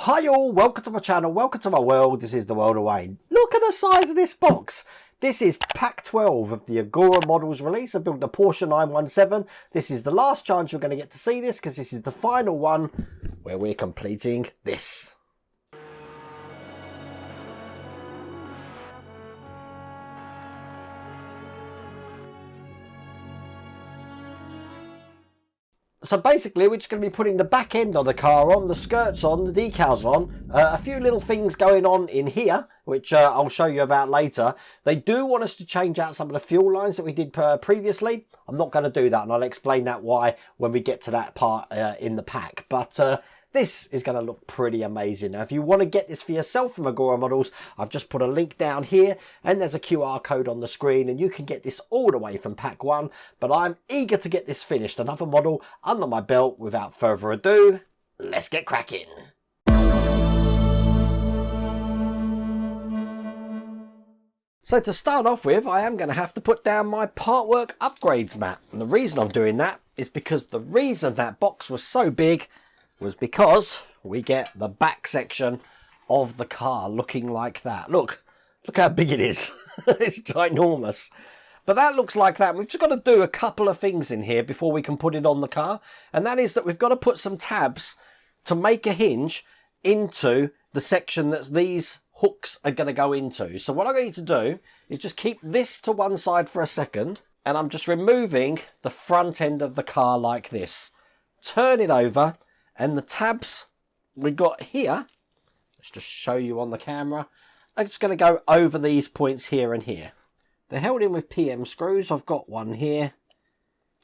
Hi all, welcome to my channel, welcome to my world. This is the world of Wayne. Look at the size of this box. This is pack 12 of the Agora Models release. I built the Porsche 917. This is the last chance you're going to get to see this because this is the final one where we're completing this. So basically we're just going to be putting the back end of the car on, the skirts on, the decals on, a few little things going on in here, which I'll show you about later. They do want us to change out some of the fuel lines that we did previously. I'm not going to do that, and I'll explain that why when we get to that part in the pack. But this is going to look pretty amazing. Now, if you want to get this for yourself from Agora Models, I've just put a link down here and there's a QR code on the screen and you can get this all the way from pack 1. But I'm eager to get this finished. Another model under my belt. Without further ado, let's get cracking. So to start off with, I am going to have to put down my part work upgrades mat. And the reason I'm doing that is because the reason that box was so big was because we get the back section of the car looking like that. Look how big it is. It's ginormous. But that looks like that. We've just got to do a couple of things in here before we can put it on the car. And that is that we've got to put some tabs to make a hinge into the section that these hooks are going to go into. So what I'm going to do is just keep this to one side for a second. And I'm just removing the front end of the car like this. Turn it over. And the tabs we got here, let's just show you on the camera, I'm just going to go over these points here and here. They're held in with PM screws. I've got one here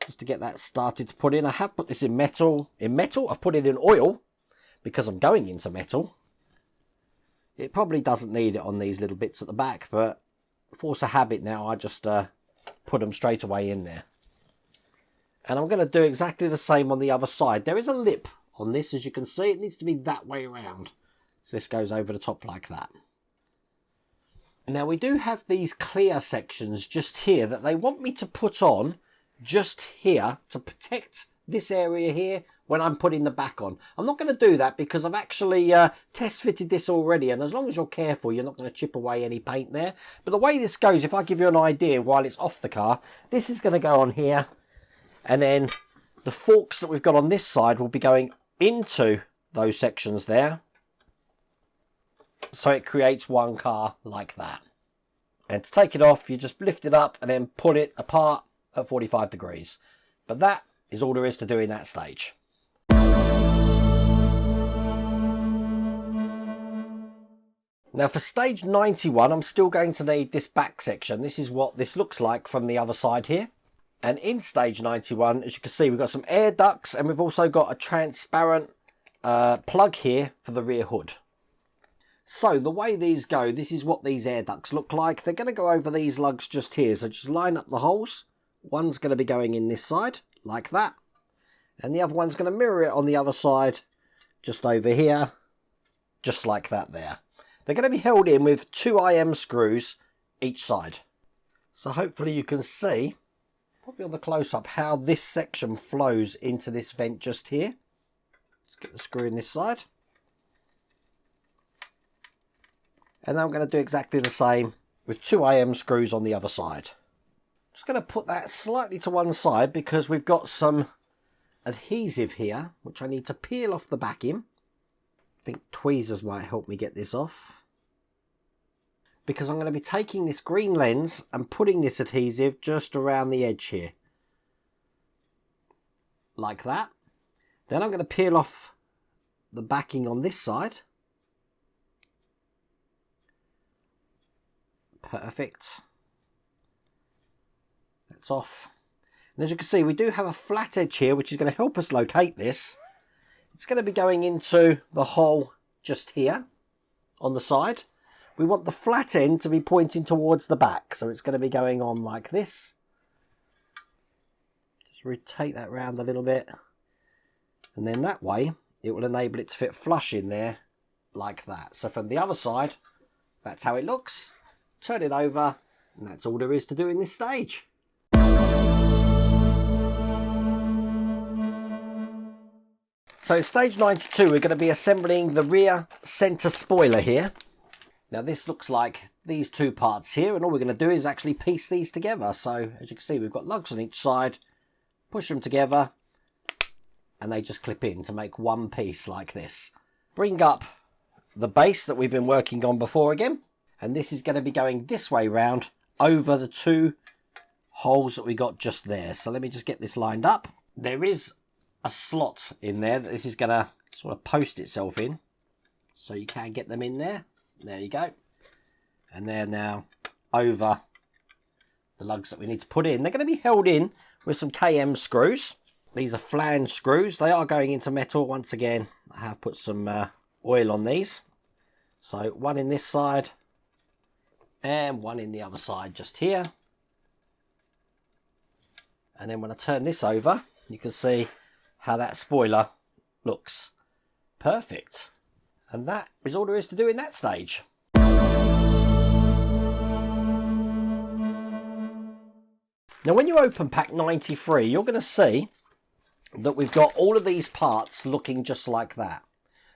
just to get that started to put in. I have put this in metal. I've put it in oil because I'm going into metal. It probably doesn't need it on these little bits at the back, but force of habit now, I just put them straight away in there. And I'm going to do exactly the same on the other side. There is a lip on this, as you can see. It needs to be that way around, so this goes over the top like that. Now we do have these clear sections just here that they want me to put on just here to protect this area here when I'm putting the back on. I'm not going to do that because I've actually test fitted this already, and as long as you're careful you're not going to chip away any paint there. But the way this goes, if I give you an idea while it's off the car, this is going to go on here, and then the forks that we've got on this side will be going into those sections there, so it creates one car like that. And to take it off, you just lift it up and then pull it apart at 45 degrees. But that is all there is to do in that stage. Now for stage 91, I'm still going to need this back section. This is what this looks like from the other side here. And in stage 91, as you can see, we've got some air ducts and we've also got a transparent plug here for the rear hood. So the way these go, this is what these air ducts look like. They're going to go over these lugs just here. So just line up the holes. One's going to be going in this side, like that. And the other one's going to mirror it on the other side, just over here, just like that there. They're going to be held in with 2 IM screws each side. So hopefully you can see, probably on the close-up, how this section flows into this vent just here. Let's get the screw in this side. And then I'm going to do exactly the same with 2 IM screws on the other side. Just going to put that slightly to one side because we've got some adhesive here, which I need to peel off the backing. I think tweezers might help me get this off, because I'm going to be taking this green lens and putting this adhesive just around the edge here. Like that. Then I'm going to peel off the backing on this side. Perfect. That's off. And as you can see, we do have a flat edge here, which is going to help us locate this. It's going to be going into the hole just here on the side. We want the flat end to be pointing towards the back, so it's going to be going on like this. Just rotate that round a little bit, and then that way it will enable it to fit flush in there like that. So from the other side, that's how it looks. Turn it over, and that's all there is to do in this stage. So in stage 92, we're going to be assembling the rear centre spoiler here. Now this looks like these two parts here, and all we're going to do is actually piece these together. So as you can see, we've got lugs on each side, push them together, and they just clip in to make one piece like this. Bring up the base that we've been working on before again, and this is going to be going this way round over the two holes that we got just there. So let me just get this lined up. There is a slot in there that this is going to sort of post itself in, so you can get them in there. There you go. And they're now over the lugs that we need to put in. They're going to be held in with some KM screws. These are flange screws. They are going into metal. Once again, I have put some oil on these. So one in this side and one in the other side just here. And then when I turn this over, you can see how that spoiler looks perfect. And that is all there is to do in that stage. Now when you open pack 93, you're going to see that we've got all of these parts looking just like that.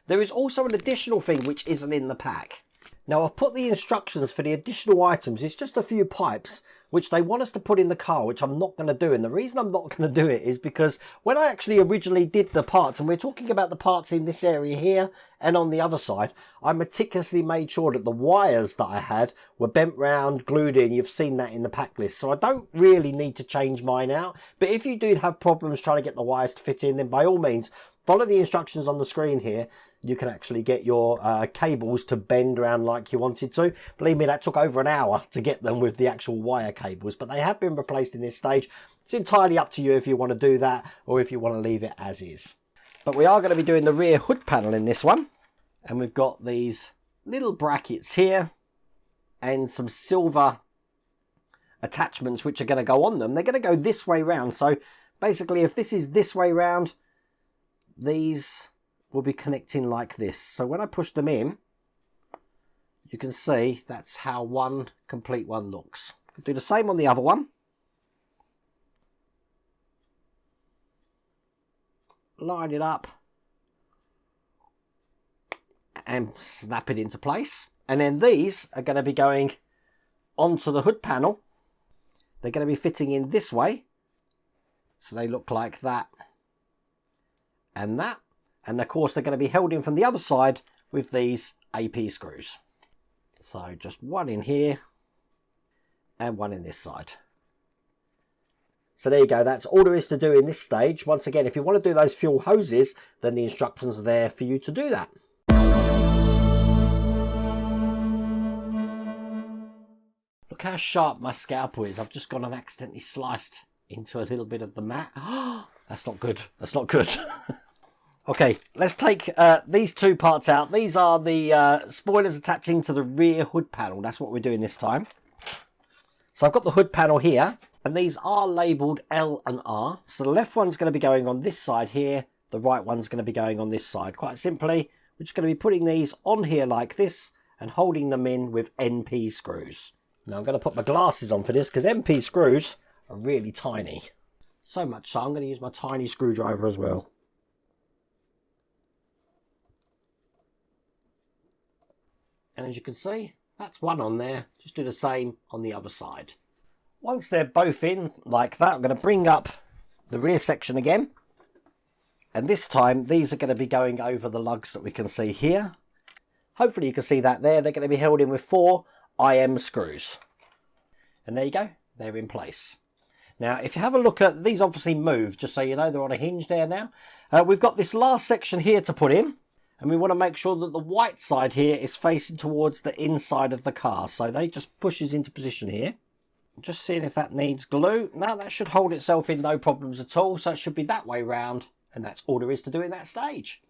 There is also an additional thing which isn't in the pack. Now I've put the instructions for the additional items. It's just a few pipes which they want us to put in the car, which I'm not going to do. And the reason I'm not going to do it is because when I actually originally did the parts, and we're talking about the parts in this area here and on the other side, I meticulously made sure that the wires that I had were bent round, glued in. You've seen that in the pack list. So I don't really need to change mine out. But if you do have problems trying to get the wires to fit in, then by all means, follow the instructions on the screen here. You can actually get your cables to bend around like you wanted to. Believe me, that took over an hour to get them with the actual wire cables, but they have been replaced in this stage. It's entirely up to you if you want to do that or if you want to leave it as is. But we are going to be doing the rear hood panel in this one. And we've got these little brackets here and some silver attachments which are going to go on them. They're going to go this way round. So basically, if this is this way round, these will be connecting like this. So when I push them in, you can see that's how one complete one looks. Do the same on the other one. Line it up and snap it into place. And then these are going to be going onto the hood panel. They're going to be fitting in this way. So they look like that and that. And of course, they're going to be held in from the other side with these AP screws. So just one in here and one in this side. So there you go. That's all there is to do in this stage. Once again, if you want to do those fuel hoses, then the instructions are there for you to do that. Look how sharp my scalpel is. I've just gone and accidentally sliced into a little bit of the mat. That's not good. That's not good. Okay, let's take these two parts out. These are the spoilers attaching to the rear hood panel. That's what we're doing this time. So I've got the hood panel here, and these are labelled L and R. So the left one's going to be going on this side here. The right one's going to be going on this side. Quite simply, we're just going to be putting these on here like this and holding them in with NP screws. Now I'm going to put my glasses on for this because NP screws are really tiny. So much so I'm going to use my tiny screwdriver as well. And as you can see, that's one on there. Just do the same on the other side. Once they're both in like that, I'm going to bring up the rear section again. And this time, these are going to be going over the lugs that we can see here. Hopefully you can see that there. They're going to be held in with 4 IM screws. And there you go. They're in place. Now, if you have a look at these, obviously move, just so you know they're on a hinge there now. We've got this last section here to put in. And we want to make sure that the white side here is facing towards the inside of the car. So they just pushes into position here. Just seeing if that needs glue. No, that should hold itself in, no problems at all. So it should be that way round. And that's all there is to do in that stage.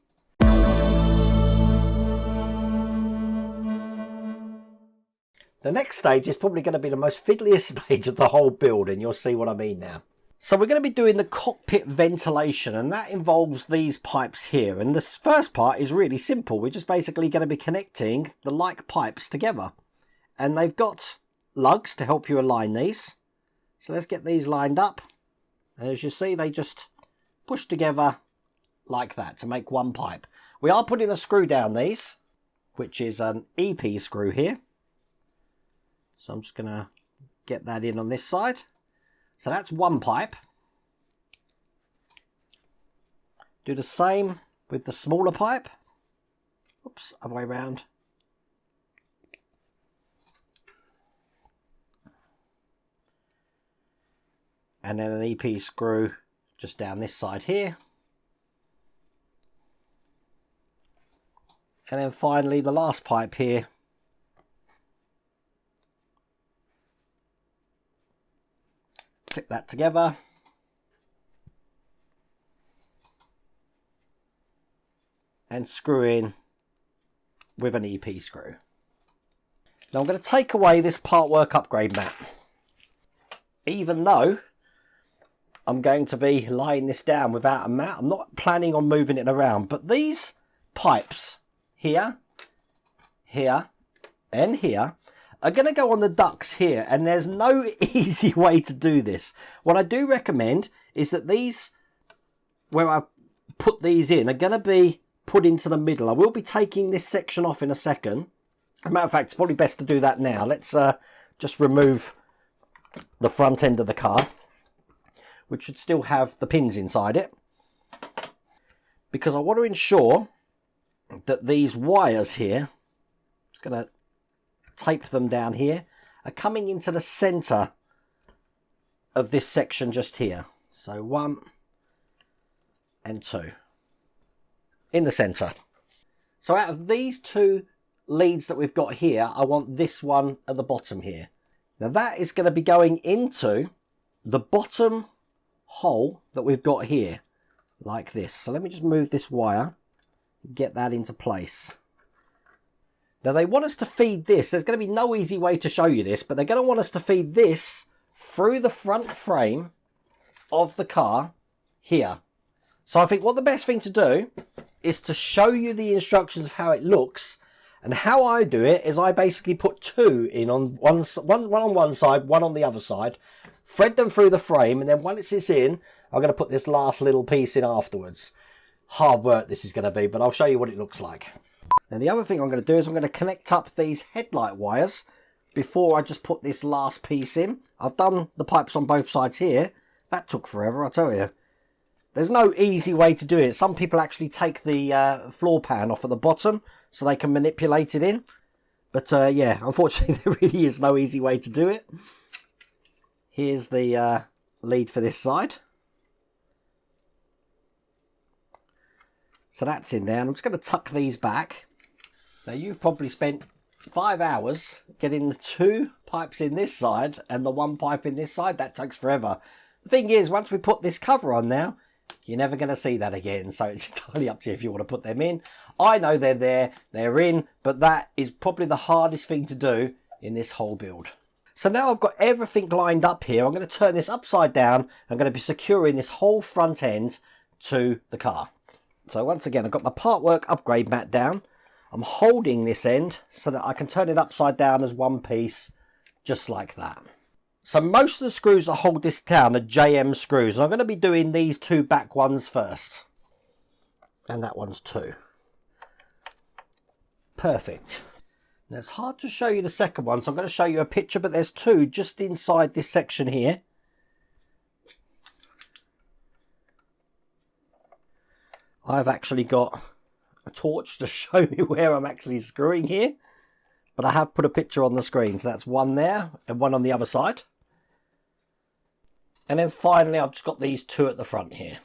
The next stage is probably going to be the most fiddliest stage of the whole build. And you'll see what I mean now. So we're going to be doing the cockpit ventilation, and that involves these pipes here. And this first part is really simple. We're just basically going to be connecting the like pipes together. And they've got lugs to help you align these. So let's get these lined up. And as you see, they just push together like that to make one pipe. We are putting a screw down these, which is an EP screw here. So I'm just going to get that in on this side. So that's one pipe. Do the same with the smaller pipe. Oops, other way around. And then an EP screw just down this side here. And then finally the last pipe here. Clip that together. And screw in with an EP screw. Now I'm going to take away this part work upgrade mat. Even though I'm going to be lying this down without a mat, I'm not planning on moving it around. But these pipes here, here, and here are going to go on the ducts here. And there's no easy way to do this. What I do recommend is that these, where I've put these in, are going to be put into the middle. I will be taking this section off in a second. As a matter of fact, it's probably best to do that now. Let's just remove the front end of the car, which should still have the pins inside it, because I want to ensure that these wires here, just going to tape them down here, are coming into the center of this section just here. So 1 and 2 in the center. So out of these two leads that we've got here, I want this one at the bottom here. Now that is going to be going into the bottom hole that we've got here, like this. So let me just move this wire, get that into place. Now they want us to feed this. There's going to be no easy way to show you this, but they're going to want us to feed this through the front frame of the car here. So I think what the best thing to do is to show you the instructions of how it looks. And how I do it is I basically put two in on one on one side, one on the other side, thread them through the frame, and then once it's in, I'm going to put this last little piece in afterwards. Hard work this is going to be, but I'll show you what it looks like. Now the other thing I'm going to do is I'm going to connect up these headlight wires before I just put this last piece in. I've done the pipes on both sides here. That took forever, I tell you. There's no easy way to do it. Some people actually take the floor pan off at the bottom so they can manipulate it in. But yeah, unfortunately there really is no easy way to do it. Here's the lead for this side. So that's in there. And I'm just going to tuck these back. Now you've probably spent 5 hours getting the two pipes in this side and the one pipe in this side. That takes forever. The thing is, once we put this cover on now, you're never going to see that again. So it's entirely up to you if you want to put them in. I know they're there, they're in, but that is probably the hardest thing to do in this whole build. So now I've got everything lined up here. I'm going to turn this upside down. I'm going to be securing this whole front end to the car. So once again, I've got my part work upgrade mat down. I'm holding this end so that I can turn it upside down as one piece, just like that. So most of the screws that hold this down are JM screws. I'm going to be doing these two back ones first. And that one's too. Perfect. Now it's hard to show you the second one, so I'm going to show you a picture, but there's two just inside this section here. I've actually got a torch to show me where I'm actually screwing here, but I have put a picture on the screen. So that's one there and one on the other side. And then finally, I've just got these two at the front here.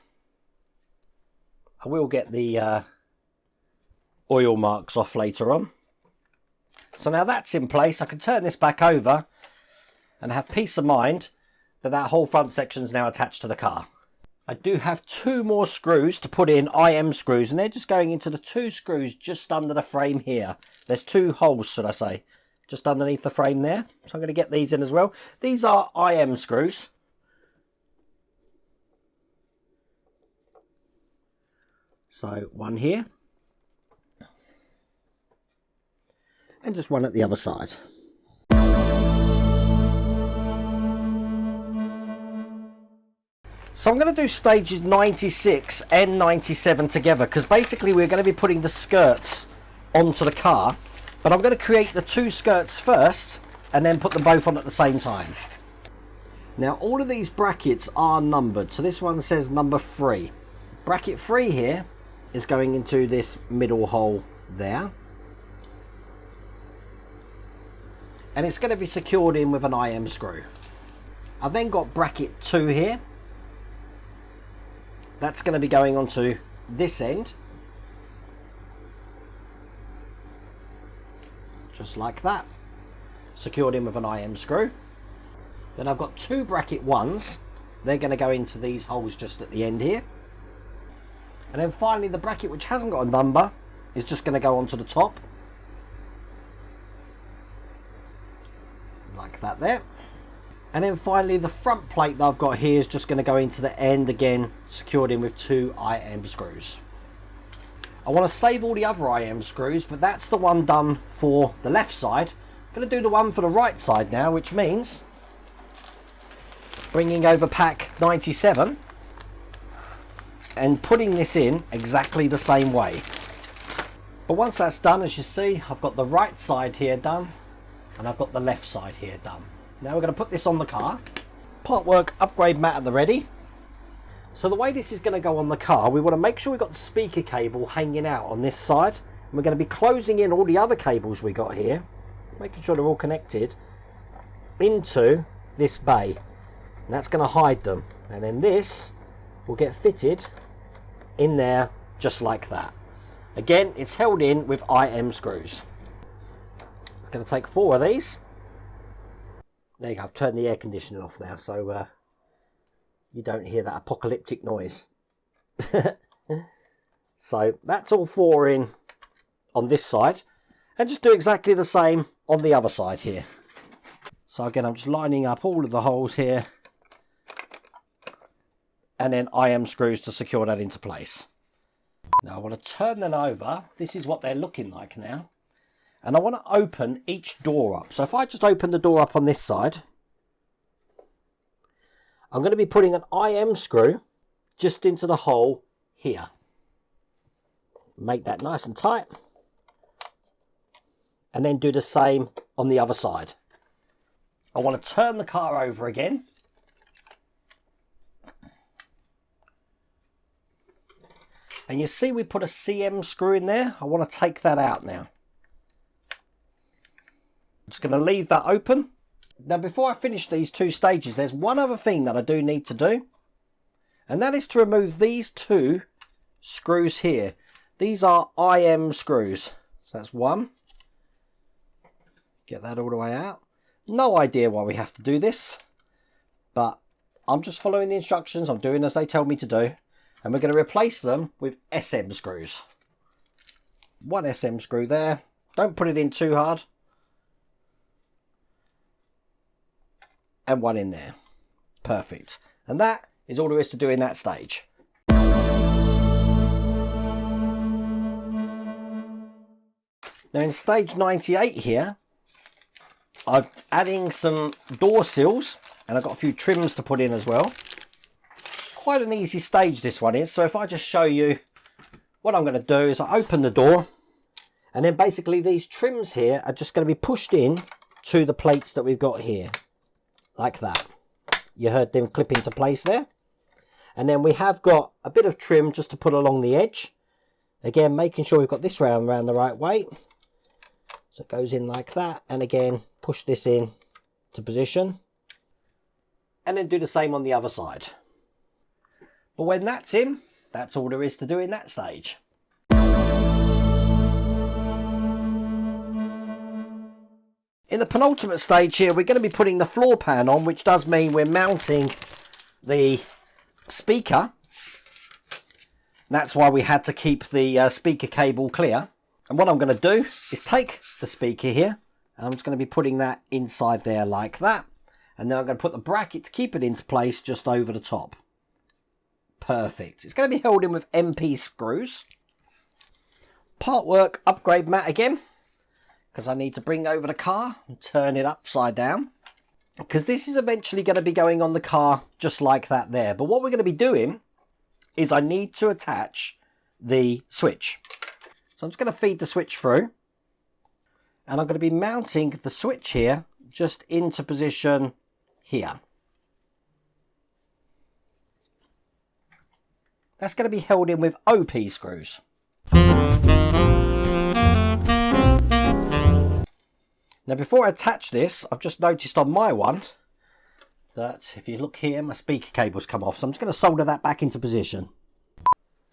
I will get the oil marks off later on. So now that's in place, I can turn this back over and have peace of mind that that whole front section is now attached to the car. I do have two more screws to put in, IM screws, and they're just going into the two screws just under the frame here. There's two holes, should I say, just underneath the frame there. So I'm going to get these in as well. These are IM screws. So one here. And just one at the other side. So I'm going to do stages 96 and 97 together, because basically we're going to be putting the skirts onto the car, but I'm going to create the two skirts first and then put them both on at the same time. Now all of these brackets are numbered, so this one says number 3. Bracket 3 here is going into this middle hole there, and it's going to be secured in with an IM screw. I've then got bracket 2 here. That's going to be going onto this end, just like that, secured in with an IM screw. Then I've got 2 bracket 1s. They're going to go into these holes just at the end here. And then finally the bracket which hasn't got a number is just going to go onto the top, like that there. And then finally the front plate that I've got here is just going to go into the end again, secured in with 2 IM screws. I want to save all the other IM screws, but that's the one done for the left side. I'm going to do the one for the right side now, which means bringing over pack 97 and putting this in exactly the same way. But once that's done, as you see, I've got the right side here done and I've got the left side here done. Now we're going to put this on the car. Part work upgrade mat at the ready. So the way this is going to go on the car, we want to make sure we've got the speaker cable hanging out on this side. And we're going to be closing in all the other cables we got here, making sure they're all connected into this bay. And that's going to hide them. And then this will get fitted in there just like that. Again, it's held in with IM screws. It's going to take 4 of these. There you go, I've turned the air conditioning off now, so you don't hear that apocalyptic noise. So that's all 4 in on this side, and just do exactly the same on the other side here. So again, I'm just lining up all of the holes here, and then IM screws to secure that into place. Now I want to turn them over. This is what they're looking like now. And I want to open each door up. So if I just open the door up on this side, I'm going to be putting an IM screw just into the hole here. Make that nice and tight. And then do the same on the other side. I want to turn the car over again. And you see we put a CM screw in there. I want to take that out now. Just going to leave that open. Now before I finish these 2 stages, there's one other thing that I do need to do, and that is to remove these 2 screws here. These are IM screws. So that's 1. Get that all the way out. No idea why we have to do this, but I'm just following the instructions. I'm doing as they tell me to do, and we're going to replace them with SM screws. 1 SM screw there. Don't put it in too hard. And 1 in there. Perfect. And that is all there is to do in that stage. Now in stage 98 here, I'm adding some door sills, and I've got a few trims to put in as well. Quite an easy stage this one is. So if I just show you what I'm going to do is I open the door, and then basically these trims here are just going to be pushed in to the plates that we've got here. Like that. You heard them clip into place there. And then we have got a bit of trim just to put along the edge. Again, making sure we've got this round the right way. So it goes in like that. And again, push this in to position. And then do the same on the other side. But when that's in, that's all there is to do in that stage. In the penultimate stage here, we're going to be putting the floor pan on, which does mean we're mounting the speaker. That's why we had to keep the speaker cable clear. And what I'm going to do is take the speaker here, and I'm just going to be putting that inside there like that. And then I'm going to put the bracket to keep it into place just over the top. Perfect. It's going to be held in with MP screws. Part work upgrade mat again, because I need to bring over the car and turn it upside down. because this is eventually going to be going on the car just like that there. But what we're going to be doing is I need to attach the switch. So I'm just going to feed the switch through, and I'm going to be mounting the switch here just into position here. That's going to be held in with OP screws. Now before I attach this, I've just noticed on my one that if you look here, my speaker cable's come off. So I'm just going to solder that back into position.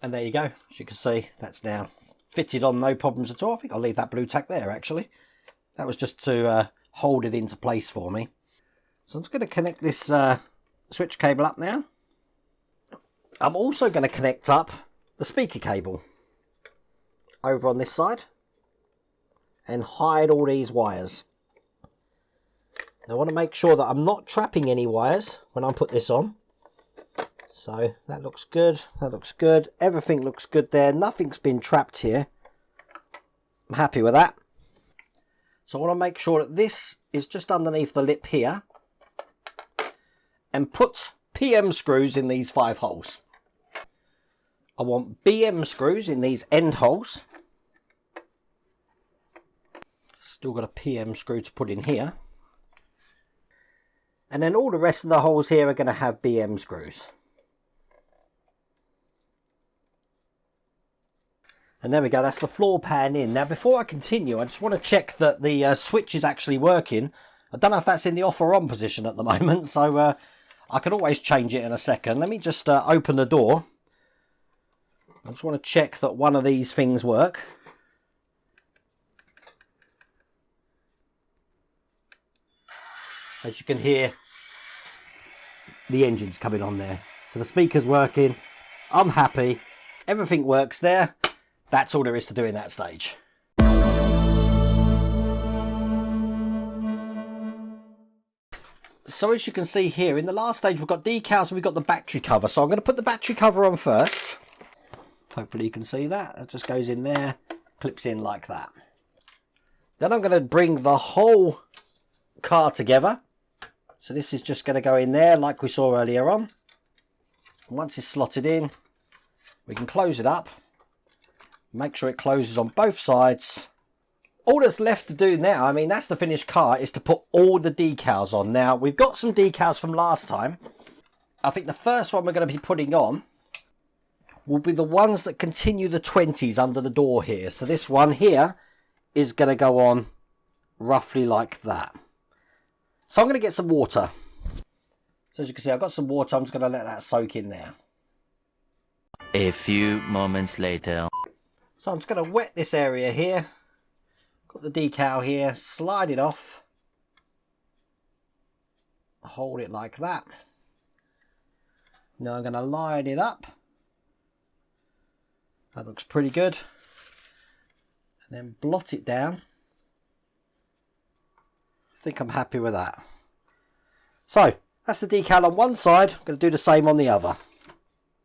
And there you go. As you can see, that's now fitted on, no problems at all. I think I'll leave that blue tack there actually. That was just to hold it into place for me. So I'm just going to connect this switch cable up now. I'm also going to connect up the speaker cable over on this side and hide all these wires. Now I want to make sure that I'm not trapping any wires when I put this on. So that looks good, that looks good, everything looks good there, nothing's been trapped here. I'm happy with that. So I want to make sure that this is just underneath the lip here and put PM screws in these 5 holes. I want BM screws in these end holes. Still got a PM screw to put in here. And then all the rest of the holes here are going to have BM screws. And there we go, that's the floor pan in. Now before I continue, I just want to check that the switch is actually working. I don't know if that's in the off or on position at the moment, so I can always change it in a second. Let me just open the door. I just want to check that one of these things work. As you can hear, the engine's coming on there. So the speaker's working. I'm happy. Everything works there. That's all there is to do in that stage. So as you can see here, in the last stage we've got decals and we've got the battery cover. So I'm going to put the battery cover on first. Hopefully you can see that. It just goes in there, clips in like that. Then I'm going to bring the whole car together. So this is just going to go in there like we saw earlier on. And once it's slotted in, we can close it up. Make sure it closes on both sides. All that's left to do now, I mean, that's the finished car, is to put all the decals on. Now, we've got some decals from last time. I think the first one we're going to be putting on will be the ones that continue the 20s under the door here. So this one here is going to go on roughly like that. So I'm going to get some water. So as you can see, I've got some water. I'm just going to let that soak in there. A few moments later. So I'm just going to wet this area here. Got the decal here. Slide it off. Hold it like that. Now I'm going to line it up. That looks pretty good. And then blot it down. I think I'm happy with that. So that's the decal on one side. I'm going to do the same on the other.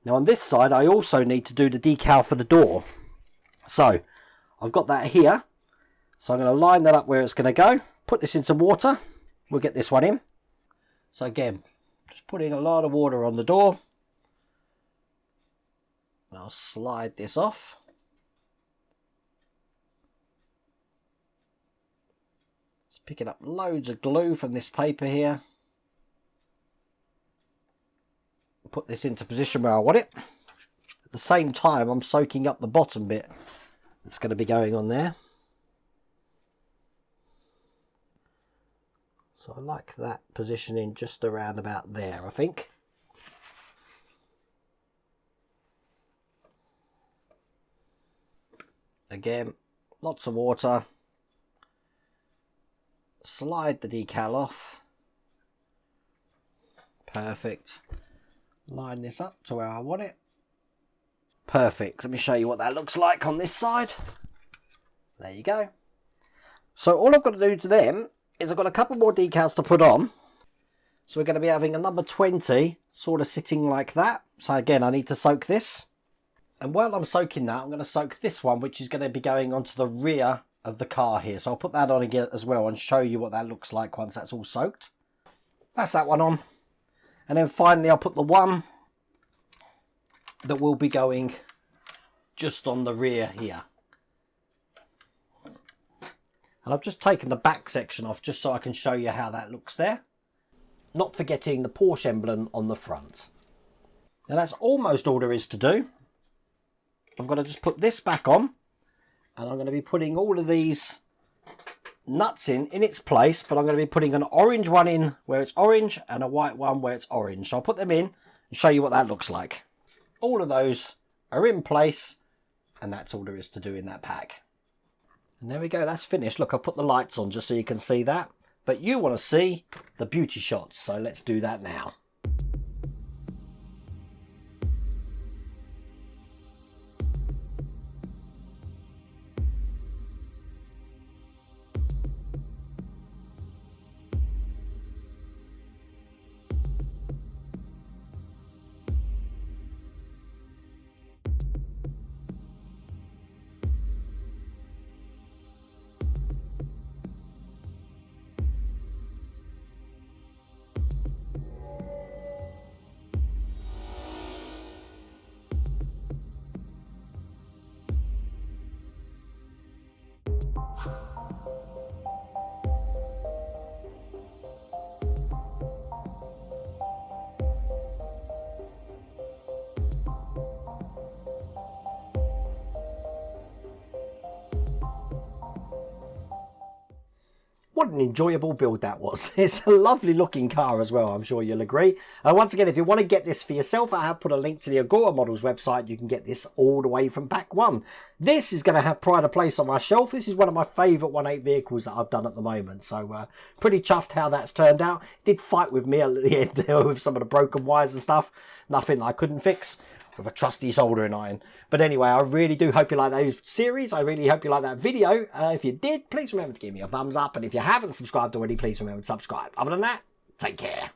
Now on this side I also need to do the decal for the door. So I've got that here. So I'm going to line that up where it's going to go. Put this in some water. We'll get this one in. So again, just putting a lot of water on the door. And I'll slide this off. Just picking up loads of glue from this paper here. Put this into position where I want it. At the same time, I'm soaking up the bottom bit that's going to be going on there. So I like that positioning just around about there, I think. Again, lots of water. Slide the decal off. Perfect. Line this up to where I want it. Perfect. Let me show you what that looks like on this side. There you go. So all I've got to do to them is I've got a couple more decals to put on. So we're going to be having a number 20 sort of sitting like that. So again, I need to soak this. And while I'm soaking that, I'm going to soak this one, which is going to be going onto the rear of the car here. So I'll put that on again as well and show you what that looks like once that's all soaked. That's that one on. And then finally I'll put the one that will be going just on the rear here. And I've just taken the back section off just so I can show you how that looks there. Not forgetting the Porsche emblem on the front. Now that's almost all there is to do. I've got to just put this back on. And I'm going to be putting all of these nuts in its place. But I'm going to be putting an orange one in where it's orange and a white one where it's orange. So I'll put them in and show you what that looks like. All of those are in place. And that's all there is to do in that pack. And there we go, that's finished. Look, I've put the lights on just so you can see that. But you want to see the beauty shots, so let's do that now. What an enjoyable build that was. It's a lovely looking car as well, I'm sure you'll agree. Once again, if you want to get this for yourself, I have put a link to the Agora Models website. You can get this all the way from pack one. This is going to have pride of place on my shelf. This is one of my favourite 1.8 vehicles that I've done at the moment. So pretty chuffed how that's turned out. It did fight with me at the end with some of the broken wires and stuff. Nothing that I couldn't fix with a trusty soldering iron. But anyway, I really do hope you like those series. I really hope you like that video. If you did, please remember to give me a thumbs up. And if you haven't subscribed already, please remember to subscribe. Other than that, take care.